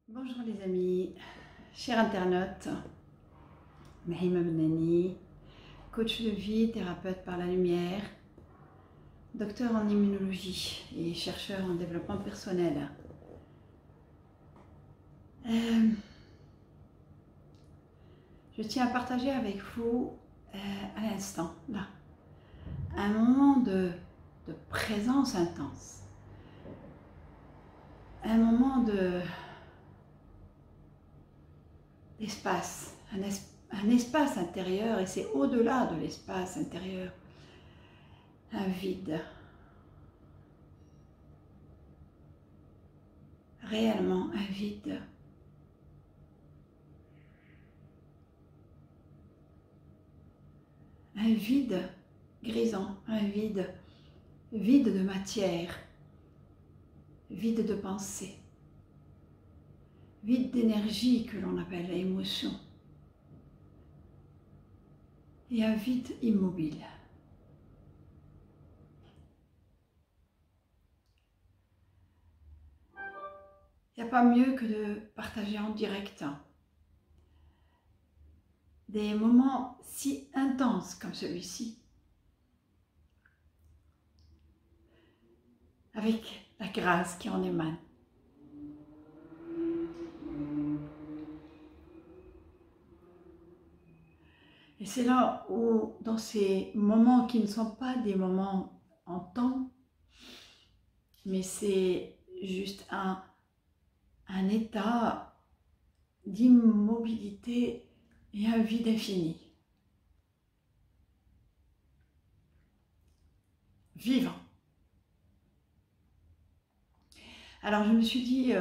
Bonjour les amis, chers internautes, Mahima Benani, coach de vie, thérapeute par la lumière, docteur en immunologie et chercheur en développement personnel. Je tiens à partager avec vous à l'instant, là, un moment de présence intense, un moment d'espace, un espace intérieur, et c'est au-delà de l'espace intérieur, un vide, réellement un vide. Un vide grisant, un vide de matière, vide de pensée, vide d'énergie que l'on appelle émotion, et un vide immobile. Il n'y a pas mieux que de partager en direct des moments si intenses comme celui-ci, avec la grâce qui en émane. Et c'est là où, dans ces moments qui ne sont pas des moments en temps, mais c'est juste un état d'immobilité et un vide infini. Vivant. Alors je me suis dit,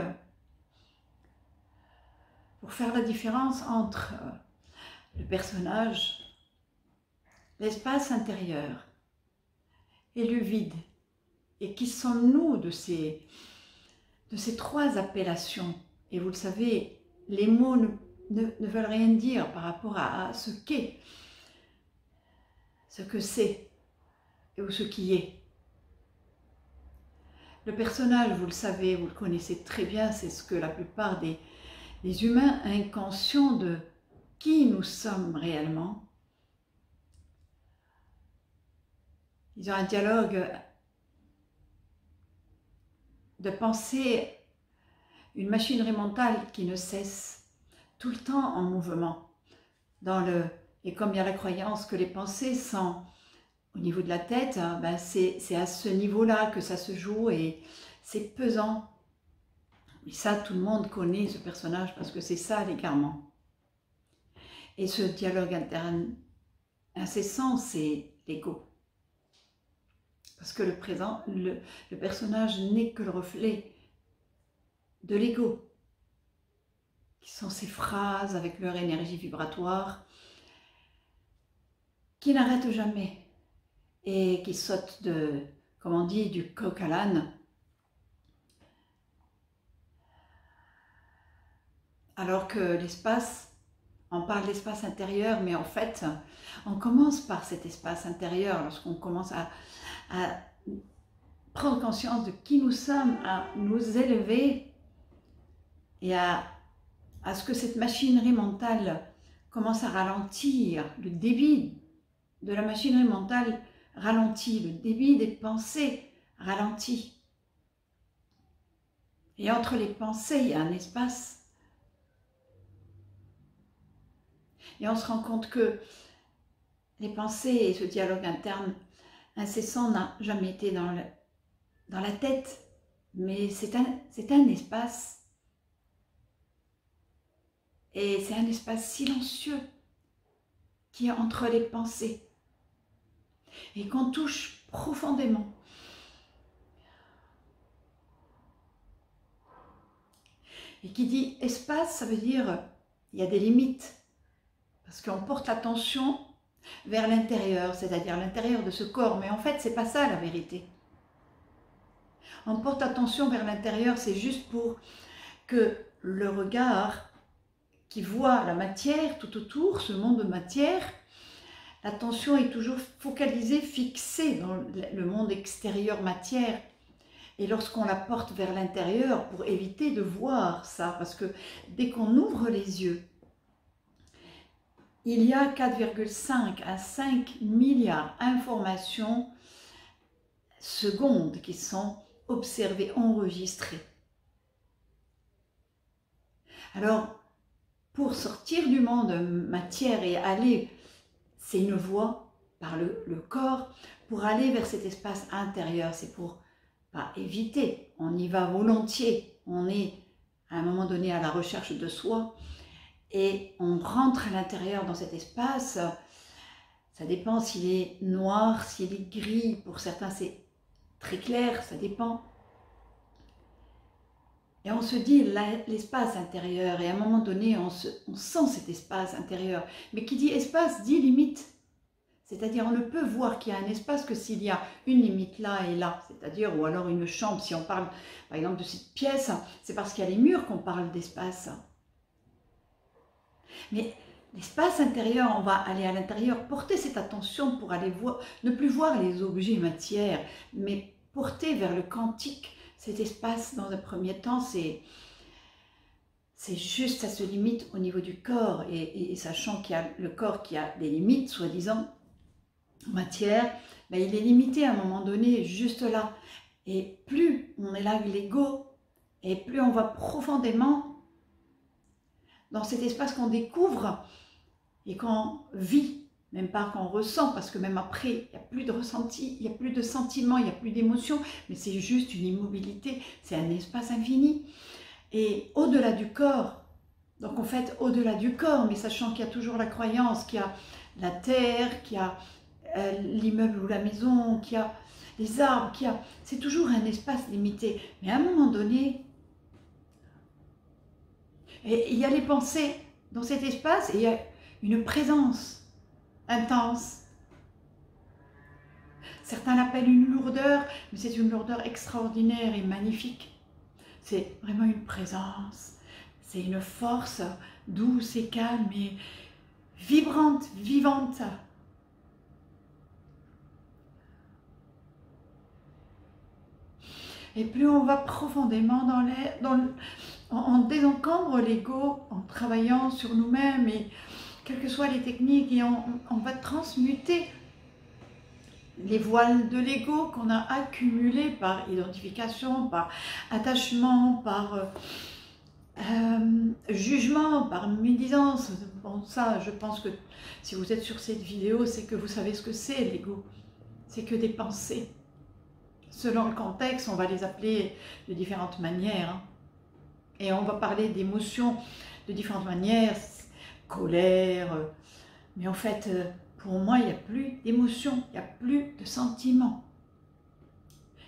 pour faire la différence entre le personnage, l'espace intérieur et le vide, et qui sommes-nous de ces trois appellations? Et vous le savez, les mots ne veulent rien dire par rapport à ce qu'est, ce que c'est ou ce qui est. Le personnage, vous le savez, vous le connaissez très bien, c'est ce que la plupart des humains inconscients de qui nous sommes réellement. Ils ont un dialogue de pensée, une machinerie mentale qui ne cesse, tout le temps en mouvement. Et comme il y a la croyance que les pensées sont au niveau de la tête, ben c'est à ce niveau-là que ça se joue et c'est pesant. Et ça, tout le monde connaît ce personnage parce que c'est ça l'égarement. Et ce dialogue interne incessant, c'est l'ego. Parce que le personnage n'est que le reflet de l'ego, qui sont ces phrases avec leur énergie vibratoire, qui n'arrêtent jamais et qui sautent comme on dit, du coq à l'âne. Alors que l'espace, on parle d'espace intérieur, mais en fait, on commence par cet espace intérieur lorsqu'on commence à prendre conscience de qui nous sommes, à nous élever et à ce que cette machinerie mentale commence à ralentir, le débit de la machinerie mentale ralentit, le débit des pensées ralentit. Et entre les pensées, il y a un espace. Et on se rend compte que les pensées et ce dialogue interne incessant n'a jamais été dans la tête, mais c'est un espace. Et c'est un espace silencieux qui est entre les pensées et qu'on touche profondément. Et qui dit espace, ça veut dire il y a des limites. Parce qu'on porte l'attention vers l'intérieur, c'est-à-dire l'intérieur de ce corps. Mais en fait, c'est pas ça la vérité. On porte attention vers l'intérieur, c'est juste pour que le regard qui voit la matière tout autour, ce monde de matière, l'attention est toujours focalisée, fixée dans le monde extérieur matière. Et lorsqu'on la porte vers l'intérieur, pour éviter de voir ça, parce que dès qu'on ouvre les yeux, il y a 4,5 à 5 milliards d'informations secondes qui sont observées, enregistrées. Alors, pour sortir du monde matière et aller, c'est une voie par le corps, pour aller vers cet espace intérieur, c'est pour pas éviter, on y va volontiers, on est à un moment donné à la recherche de soi et on rentre à l'intérieur dans cet espace. Ça dépend s'il est noir, s'il est gris, pour certains c'est très clair, ça dépend. Et on se dit l'espace intérieur, et à un moment donné, on sent cet espace intérieur. Mais qui dit espace, dit limite. C'est-à-dire, on ne peut voir qu'il y a un espace que s'il y a une limite là et là. C'est-à-dire, ou alors une chambre, si on parle par exemple de cette pièce, c'est parce qu'il y a les murs qu'on parle d'espace. Mais l'espace intérieur, on va aller à l'intérieur, porter cette attention pour aller voir, ne plus voir les objets matière, mais porter vers le quantique. Cet espace, dans un premier temps, c'est juste, ça se limite au niveau du corps. Et sachant qu'il y a le corps qui a des limites, soi-disant, matière, ben il est limité à un moment donné, juste là. Et plus on élève l'ego, et plus on va profondément dans cet espace qu'on découvre et qu'on vit, même pas qu'on ressent, parce que même après, il n'y a plus de ressenti, il n'y a plus de sentiments, il n'y a plus d'émotions, mais c'est juste une immobilité, c'est un espace infini. Et au-delà du corps, donc en fait au-delà du corps, mais sachant qu'il y a toujours la croyance, qu'il y a la terre, qu'il y a l'immeuble ou la maison, qu'il y a les arbres, c'est toujours un espace limité. Mais à un moment donné, et il y a les pensées dans cet espace, et il y a une présence intense. Certains l'appellent une lourdeur, mais c'est une lourdeur extraordinaire et magnifique. C'est vraiment une présence, c'est une force douce et calme et vibrante, vivante. Et plus on va profondément on désencombre l'ego en travaillant sur nous-mêmes et quelles que soient les techniques, et on va transmuter les voiles de l'ego qu'on a accumulés par identification, par attachement, par jugement, par médisance. Bon, ça, je pense que si vous êtes sur cette vidéo, c'est que vous savez ce que c'est l'ego. C'est que des pensées. Selon le contexte, on va les appeler de différentes manières. Hein. Et on va parler d'émotions de différentes manières, colère. Mais en fait, pour moi, il n'y a plus d'émotions, il n'y a plus de sentiments.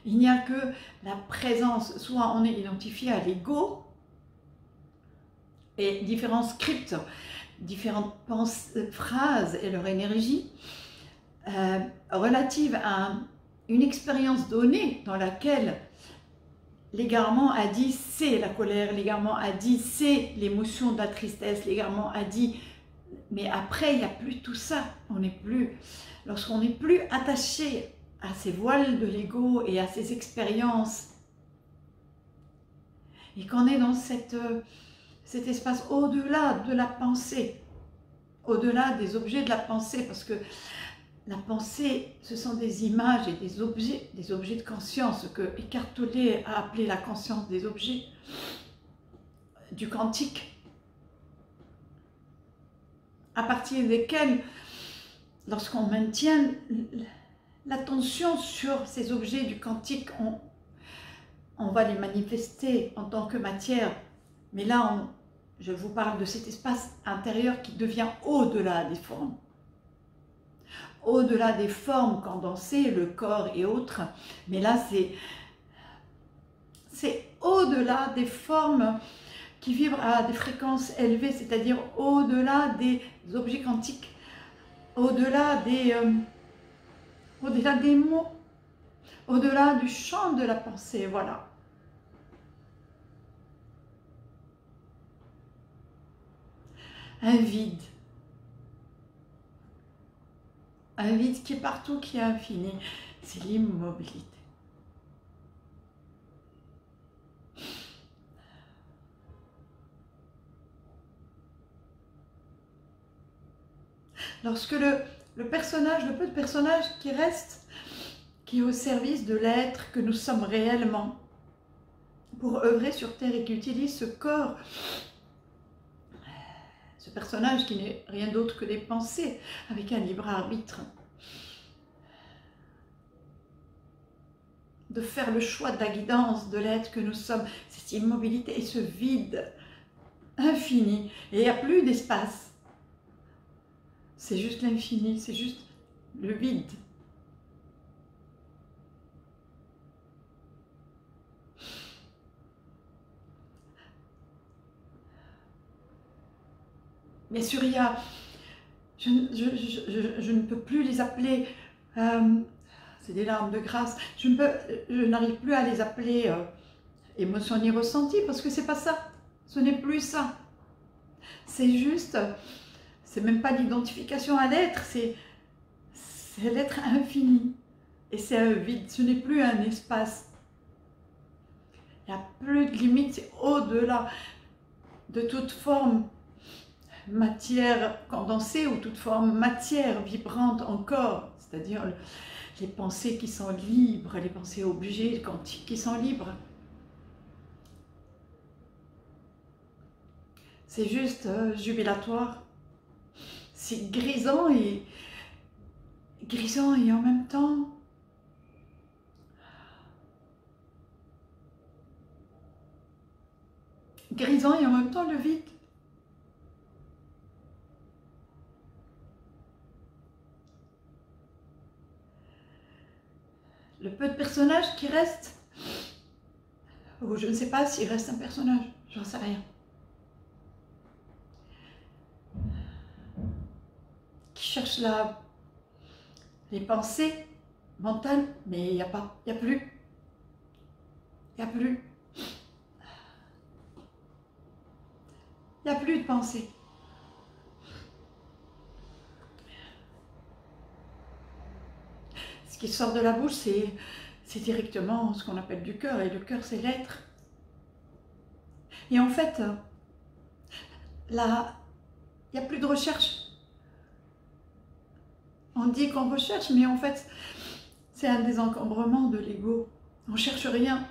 Il n'y a que la présence, soit on est identifié à l'ego, et différents scripts, différentes phrases et leur énergie relative à une expérience donnée dans laquelle l'égarement a dit c'est la colère, l'égarement a dit c'est l'émotion de la tristesse, l'égarement a dit, mais après il n'y a plus tout ça, on n'est plus, lorsqu'on n'est plus attaché à ces voiles de l'ego et à ces expériences, et qu'on est dans cet espace au-delà de la pensée, au-delà des objets de la pensée, parce que la pensée, ce sont des images et des objets de conscience, ce que Eckhart Tolle a appelé la conscience des objets, du quantique, à partir desquels, lorsqu'on maintient l'attention sur ces objets du quantique, on va les manifester en tant que matière. Mais là, je vous parle de cet espace intérieur qui devient au-delà des formes. Au-delà des formes condensées, le corps et autres, mais là c'est au-delà des formes qui vibrent à des fréquences élevées, c'est-à-dire au-delà des objets quantiques, au-delà des mots, au-delà du champ de la pensée, voilà. un vide. Un vide qui est partout, qui est infini. C'est l'immobilité. Lorsque le personnage, le peu de personnage qui reste, qui est au service de l'être que nous sommes réellement, pour œuvrer sur Terre et qui utilise ce corps, ce personnage qui n'est rien d'autre que des pensées, avec un libre arbitre, de faire le choix de la guidance de l'être que nous sommes, cette immobilité et ce vide infini, et il n'y a plus d'espace. C'est juste l'infini, c'est juste le vide. Bien sûr, il y a, je ne peux plus les appeler, c'est des larmes de grâce, je n'arrive plus à les appeler émotions ni ressentis, parce que c'est pas ça, ce n'est plus ça. C'est juste, c'est même pas l'identification à l'être, c'est l'être infini. Et c'est un vide, ce n'est plus un espace. Il n'y a plus de limite, c'est au-delà de toute forme matière condensée ou toute forme matière vibrante encore, c'est-à-dire les pensées qui sont libres, les pensées obligées, quantiques qui sont libres. C'est juste jubilatoire, c'est grisant et en même temps grisant et en même temps le vide. Le peu de personnages qui restent, ou je ne sais pas s'il reste un personnage, j'en sais rien, qui cherche les pensées mentales, mais il n'y a pas, il n'y a plus, il n'y a plus, il n'y a plus de pensée. Ce qui sort de la bouche, c'est directement ce qu'on appelle du cœur, et le cœur, c'est l'être. Et en fait, là, il n'y a plus de recherche. On dit qu'on recherche, mais en fait, c'est un désencombrement de l'ego. On ne cherche rien.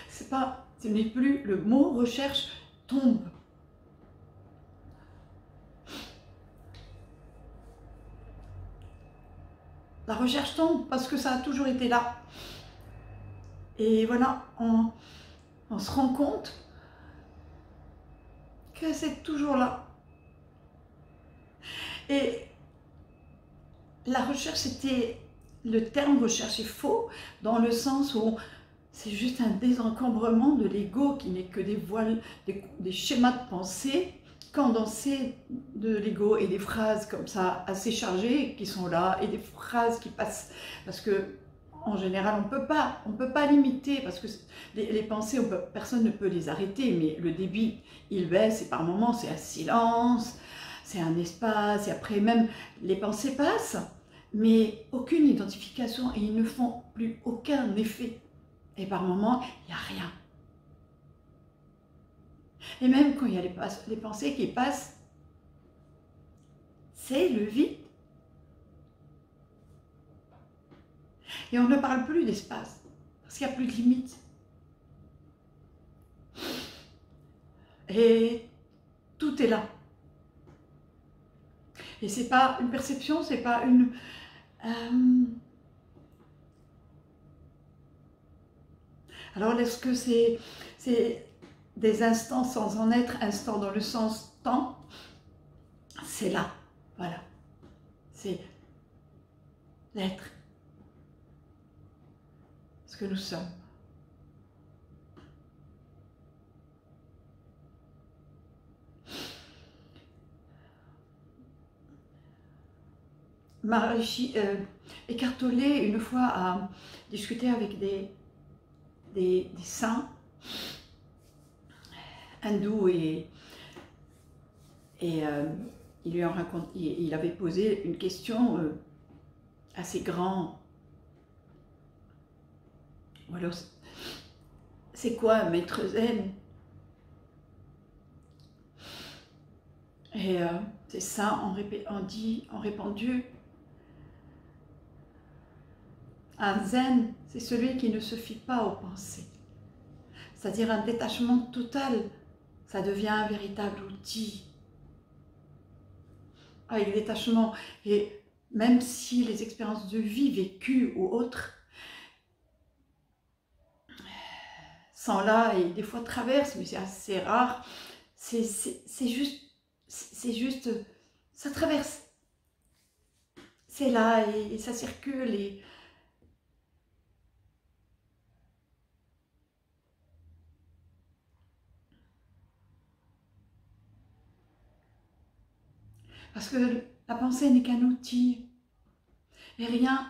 Ce n'est plus le mot recherche tombe. La recherche tombe parce que ça a toujours été là. Et voilà, on se rend compte que c'est toujours là. Et la recherche, le terme recherche est faux dans le sens où c'est juste un désencombrement de l'ego qui n'est que des voiles, des schémas de pensée condensés de l'ego et des phrases comme ça assez chargées qui sont là et des phrases qui passent parce que en général on peut pas limiter parce que les pensées personne ne peut les arrêter, mais le débit il baisse et par moments c'est un silence, c'est un espace et après même les pensées passent mais aucune identification et ils ne font plus aucun effet. Et par moments, il n'y a rien. Et même quand il y a les pensées qui passent, c'est le vide. Et on ne parle plus d'espace, parce qu'il n'y a plus de limite. Et tout est là. Et c'est pas une perception, c'est pas une... Alors, est-ce que c'est des instants sans en être, instant dans le sens temps? C'est là, voilà. C'est l'être. Ce que nous sommes. Maharishi Eckhart Tolle, une fois, a discuté avec des saints hindous et Et il avait posé une question assez grande. Ou alors, c'est quoi un maître zen? Et c'est ça, on répondu, un zen, c'est celui qui ne se fie pas aux pensées. C'est-à-dire un détachement total, ça devient un véritable outil. Avec détachement, et même si les expériences de vie vécues ou autres sont là et des fois traversent, mais c'est assez rare, c'est juste, ça traverse. C'est là et ça circule et parce que la pensée n'est qu'un outil et rien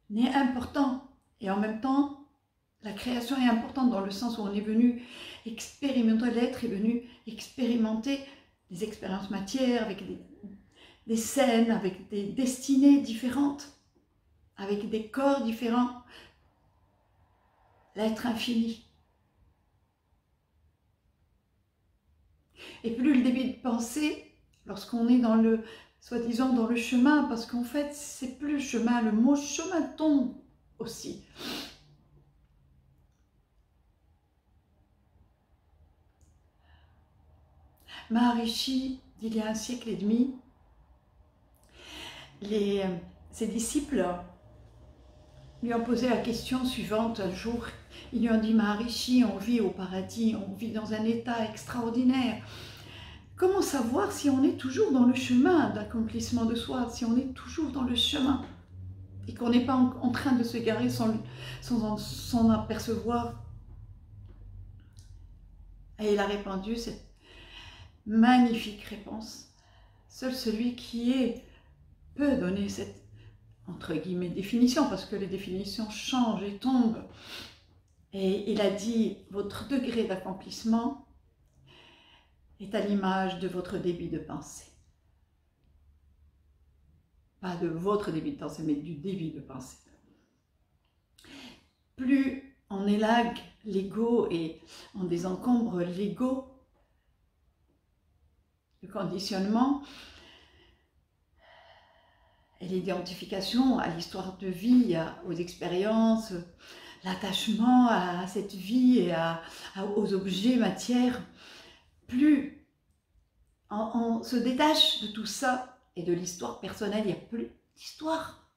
n'est important. Et en même temps, la création est importante dans le sens où on est venu expérimenter, l'être est venu expérimenter des expériences matières avec des scènes, avec des destinées différentes, avec des corps différents. L'être infini. Et plus le débit de pensée, lorsqu'on est dans le, soi-disant dans le chemin, parce qu'en fait, c'est plus le chemin, le mot chemin tombe aussi. Maharishi, d'il y a un siècle et demi, ses disciples lui ont posé la question suivante un jour. Ils lui ont dit, Maharishi, on vit au paradis, on vit dans un état extraordinaire. Comment savoir si on est toujours dans le chemin d'accomplissement de soi, si on est toujours dans le chemin et qu'on n'est pas en train de se garer sans apercevoir? Et il a répondu cette magnifique réponse. Seul celui qui est peut donner cette, entre guillemets, définition, parce que les définitions changent et tombent. Et il a dit, votre degré d'accomplissement est à l'image de votre débit de pensée. Pas de votre débit de pensée, mais du débit de pensée. Plus on élague l'ego et on désencombre l'ego, le conditionnement et l'identification à l'histoire de vie, aux expériences, l'attachement à cette vie et aux objets, matières, plus on se détache de tout ça et de l'histoire personnelle, il n'y a plus d'histoire.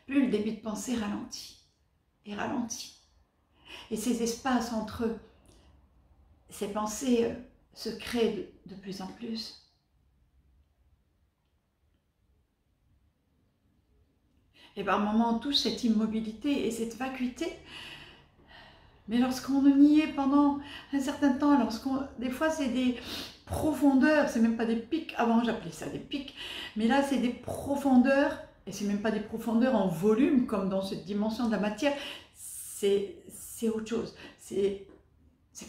Plus le débit de pensée ralentit et ralentit. Et ces espaces entre ces pensées se créent de plus en plus. Et par moments, on touche cette immobilité et cette vacuité. Mais lorsqu'on y est pendant un certain temps, des fois c'est des profondeurs, c'est même pas des pics, avant j'appelais ça des pics, mais là c'est des profondeurs, et c'est même pas des profondeurs en volume, comme dans cette dimension de la matière, c'est autre chose. C'est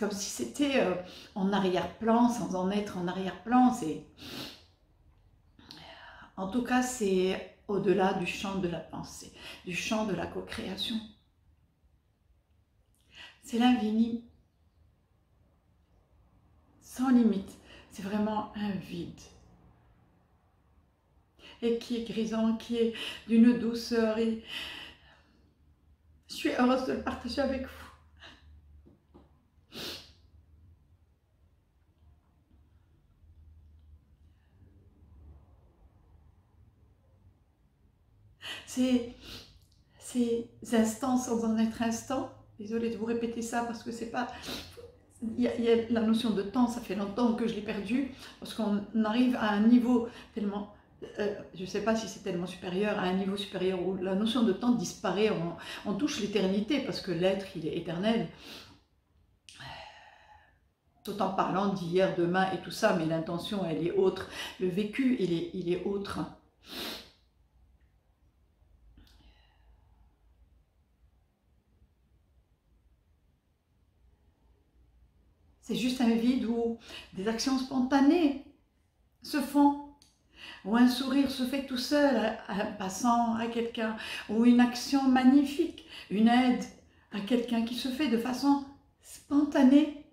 comme si c'était en arrière-plan, sans en être en arrière-plan. En tout cas, c'est au-delà du champ de la pensée, du champ de la co-création. C'est l'infini, sans limite. C'est vraiment un vide. Et qui est grisant, qui est d'une douceur. Et je suis heureuse de le partager avec vous. Ces instants sans en être instant. Désolée de vous répéter ça parce que c'est pas... Il y a la notion de temps, ça fait longtemps que je l'ai perdu, parce qu'on arrive à un niveau tellement, je ne sais pas si c'est tellement supérieur, à un niveau supérieur où la notion de temps disparaît, on touche l'éternité, parce que l'être, il est éternel, tout en parlant d'hier, demain et tout ça, mais l'intention, elle est autre, le vécu, il est autre. c'est juste un vide où des actions spontanées se font, ou un sourire se fait tout seul à un passant, à quelqu'un, ou une action magnifique, une aide à quelqu'un qui se fait de façon spontanée.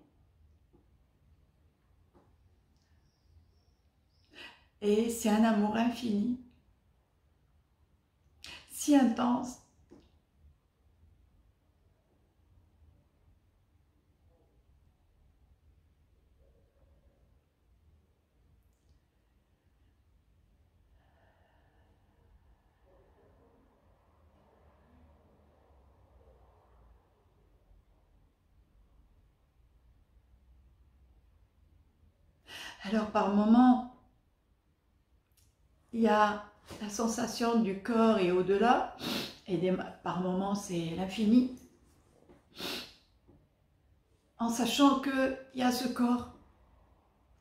Et c'est un amour infini, si intense. Alors par moments, il y a la sensation du corps et au-delà, et par moments c'est l'infini, en sachant qu'il y a ce corps,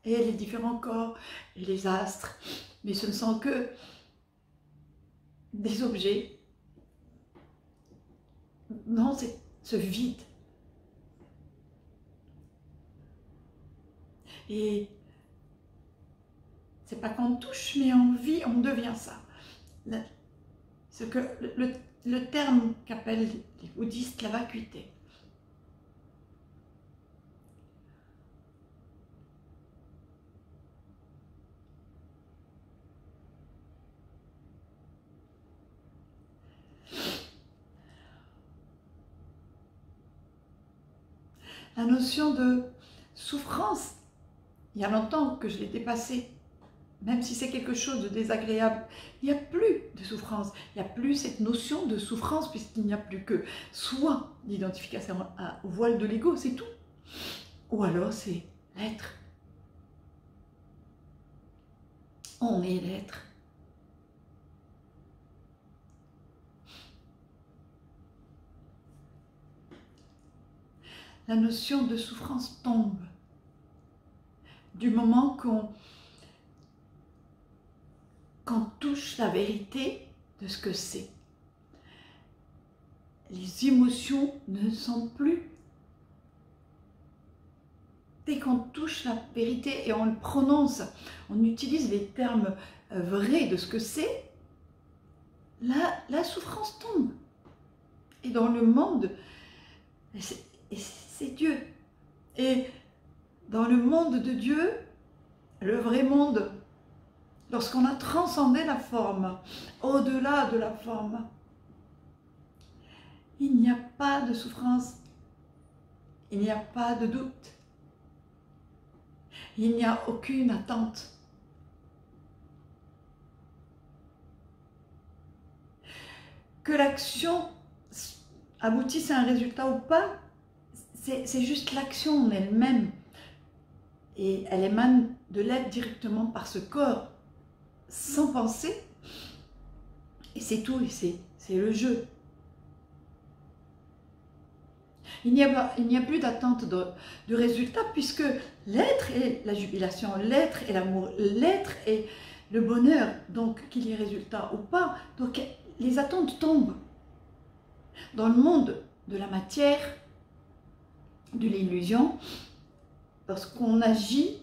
et les différents corps, et les astres, mais ce ne sont que des objets dans ce vide. Et c'est pas qu'on touche, mais on vit, on devient ça. Ce que le terme qu'appellent les bouddhistes la vacuité. La notion de souffrance, il y a longtemps que je l'ai dépassée, même si c'est quelque chose de désagréable. Il n'y a plus de souffrance, il n'y a plus cette notion de souffrance puisqu'il n'y a plus que soit l'identification au voile de l'ego, c'est tout. Ou alors c'est l'être. On est l'être. La notion de souffrance tombe du moment qu'on touche la vérité de ce que c'est. Les émotions ne sont plus. Dès qu'on touche la vérité et on le prononce, on utilise les termes vrais de ce que c'est, la souffrance tombe. Et dans le monde, c'est Dieu. Et dans le monde de Dieu, le vrai monde, lorsqu'on a transcendé la forme, au-delà de la forme, il n'y a pas de souffrance, il n'y a pas de doute, il n'y a aucune attente. Que l'action aboutisse à un résultat ou pas, c'est juste l'action en elle-même. Et elle émane de l'être directement par ce corps, sans penser. Et c'est tout, et c'est le jeu. Il n'y a plus d'attente de résultat puisque l'être est la jubilation, l'être est l'amour, l'être est le bonheur. Donc qu'il y ait résultat ou pas, donc les attentes tombent. Dans le monde de la matière, de l'illusion, lorsqu'on agit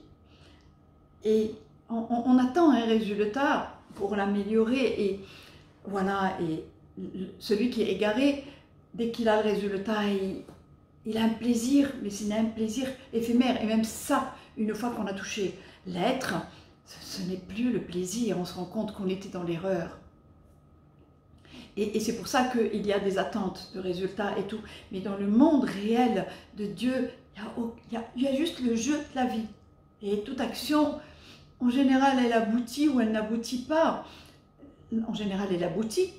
et on attend un résultat pour l'améliorer et voilà, et celui qui est égaré, dès qu'il a le résultat, il a un plaisir, mais c'est un plaisir éphémère. Et même ça, une fois qu'on a touché l'être, ce n'est plus le plaisir, on se rend compte qu'on était dans l'erreur. Et c'est pour ça qu'il y a des attentes de résultats et tout. Mais dans le monde réel de Dieu, il y a juste le jeu de la vie. Et toute action, en général, elle aboutit ou elle n'aboutit pas. En général, elle aboutit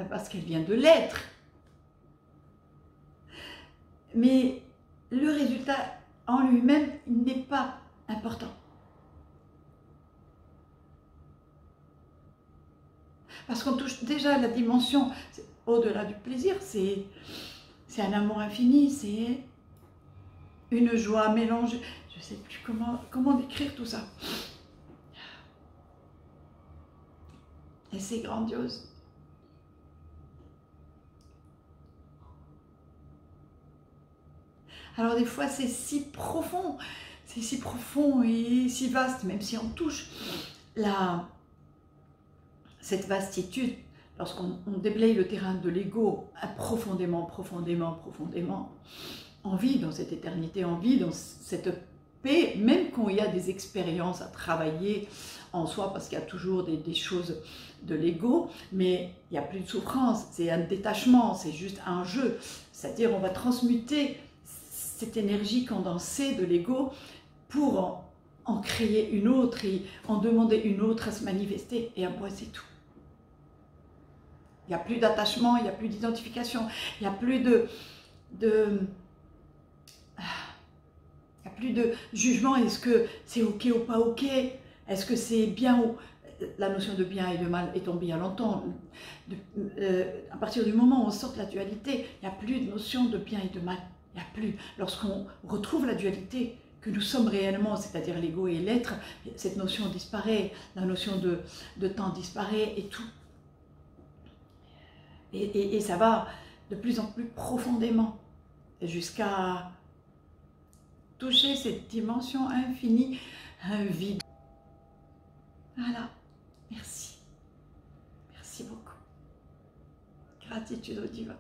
parce qu'elle vient de l'être. Mais le résultat en lui-même n'est pas important. Parce qu'on touche déjà la dimension au-delà du plaisir, c'est un amour infini, c'est une joie mélangée. Je ne sais plus comment décrire tout ça. Et c'est grandiose. Alors des fois c'est si profond et si vaste, même si on touche cette vastitude, lorsqu'on déblaye le terrain de l'ego profondément, on vit dans cette éternité, on vit dans cette paix, même quand il y a des expériences à travailler en soi, parce qu'il y a toujours des choses de l'ego, mais il n'y a plus de souffrance, c'est un détachement, c'est juste un jeu. C'est-à-dire on va transmuter cette énergie condensée de l'ego pour en créer une autre et en demander une autre à se manifester. Et après c'est tout. Il n'y a plus d'attachement, il n'y a plus d'identification, il n'y a plus de jugement. Est-ce que c'est ok ou pas ok? Est-ce que c'est bien ou... La notion de bien et de mal est tombée il y a longtemps. À partir du moment où on sort de la dualité, il n'y a plus de notion de bien et de mal. Il n'y a plus. Lorsqu'on retrouve la dualité que nous sommes réellement, c'est-à-dire l'ego et l'être, cette notion disparaît, la notion de temps disparaît et tout. Et ça va de plus en plus profondément jusqu'à toucher cette dimension infinie, un vide. Voilà, merci. Merci beaucoup. Gratitude au divin.